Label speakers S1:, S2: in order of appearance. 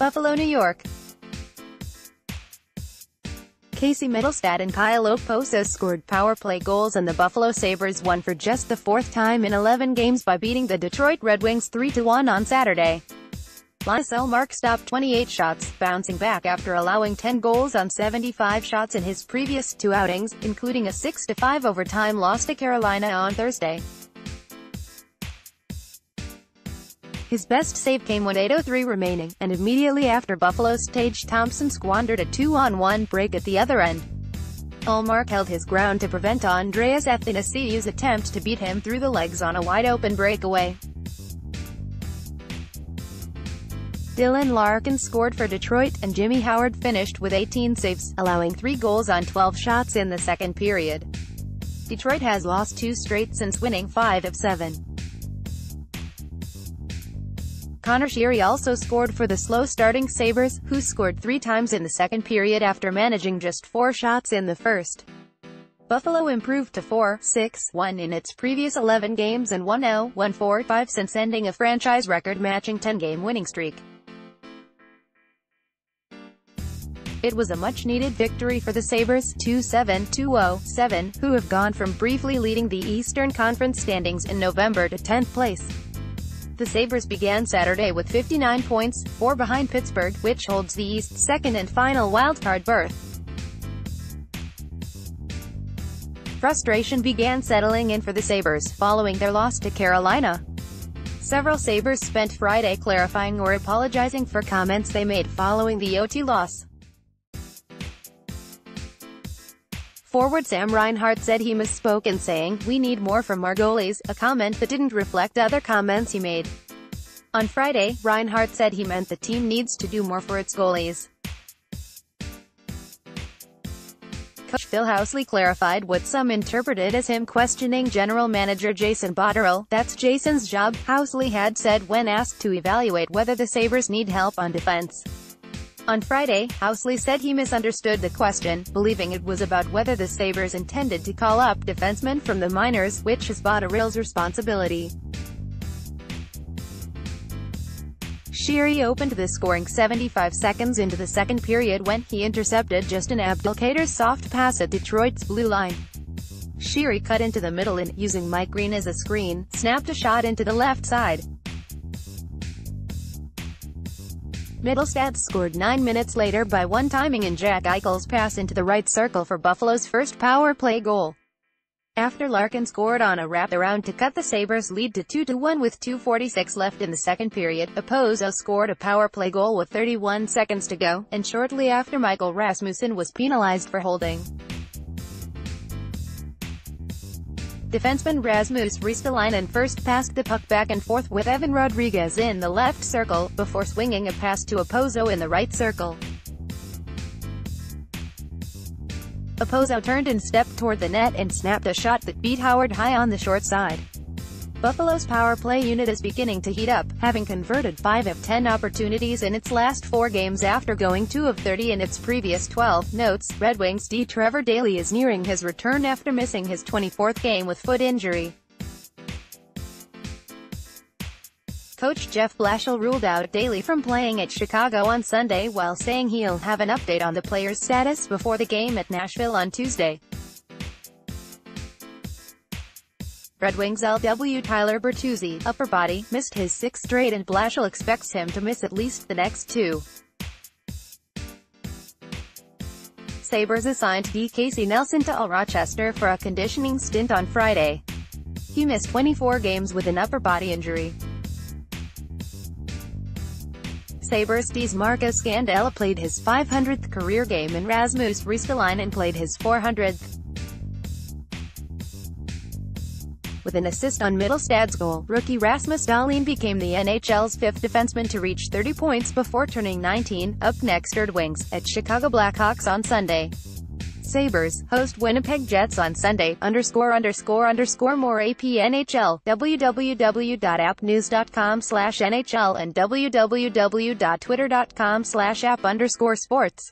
S1: Buffalo, New York. Mittelstadt and Kyle Okposo scored power play goals, and the Buffalo Sabres won for just the fourth time in 11 games by beating the Detroit Red Wings 3-1 on Saturday. Linus Ullmark stopped 28 shots, bouncing back after allowing 10 goals on 75 shots in his previous 2 outings, including a 6-5 overtime loss to Carolina on Thursday. His best save came with 8:03 remaining, and immediately after Buffalo's Tage Thompson squandered a 2-on-1 break at the other end. Ullmark held his ground to prevent Andreas Athanasiou's attempt to beat him through the legs on a wide-open breakaway. Dylan Larkin scored for Detroit, and Jimmy Howard finished with 18 saves, allowing 3 goals on 12 shots in the second period. Detroit has lost 2 straight since winning 5 of 7. Conor Sheary also scored for the slow-starting Sabres, who scored 3 times in the second period after managing just 4 shots in the first. Buffalo improved to 4-6-1 in its previous 11 games and 1-0-1-4-5 since ending a franchise record-matching 10-game winning streak. It was a much-needed victory for the Sabres, 2-7-2-0-7, who have gone from briefly leading the Eastern Conference standings in November to 10th place. The Sabres began Saturday with 59 points, 4 behind Pittsburgh, which holds the East's second and final wildcard berth. Frustration began settling in for the Sabres, following their loss to Carolina. Several Sabres spent Friday clarifying or apologizing for comments they made following the OT loss. Forward Sam Reinhart said he misspoke in saying, "We need more from our goalies," a comment that didn't reflect other comments he made. On Friday, Reinhart said he meant the team needs to do more for its goalies. Coach Phil Housley clarified what some interpreted as him questioning general manager Jason Botterill. "That's Jason's job," Housley had said when asked to evaluate whether the Sabres need help on defense. On Friday, Housley said he misunderstood the question, believing it was about whether the Sabres intended to call up defensemen from the minors, which is Botterill's responsibility. Sheary opened the scoring 75 seconds into the second period when he intercepted Justin Abdelkader's soft pass at Detroit's blue line. Sheary cut into the middle and, using Mike Green as a screen, snapped a shot into the left side. Mittelstadt scored 9 minutes later by one-timing in Jack Eichel's pass into the right circle for Buffalo's first power play goal. After Larkin scored on a wraparound to cut the Sabres' lead to 2-1 with 2:46 left in the second period, Okposo scored a power play goal with 31 seconds to go, and shortly after Michael Rasmussen was penalized for holding. Defenseman Rasmus Ristolainen first passed the puck back and forth with Evan Rodriguez in the left circle, before swinging a pass to Okposo in the right circle. Okposo turned and stepped toward the net and snapped a shot that beat Howard high on the short side. Buffalo's power play unit is beginning to heat up, having converted 5 of 10 opportunities in its last 4 games after going 2 of 30 in its previous 12. Notes, Red Wings D. Trevor Daley is nearing his return after missing his 24th game with foot injury. Coach Jeff Blashill ruled out Daley from playing at Chicago on Sunday, while saying he'll have an update on the player's status before the game at Nashville on Tuesday. Red Wings LW Tyler Bertuzzi, upper body, missed his 6th straight, and Blashill expects him to miss at least the next 2. Sabres assigned D. Casey Nelson to Rochester for a conditioning stint on Friday. He missed 24 games with an upper body injury. Sabres D's Marcus Scandella played his 500th career game, and Rasmus Ristolainen played his 400th. With an assist on Mittelstadt's goal, rookie Rasmus Dahlin became the NHL's 5th defenseman to reach 30 points before turning 19. Up next, Red Wings at Chicago Blackhawks on Sunday. Sabres host Winnipeg Jets on Sunday. ____ more AP NHL, www.appnews.com/NHL and www.twitter.com/app_sports.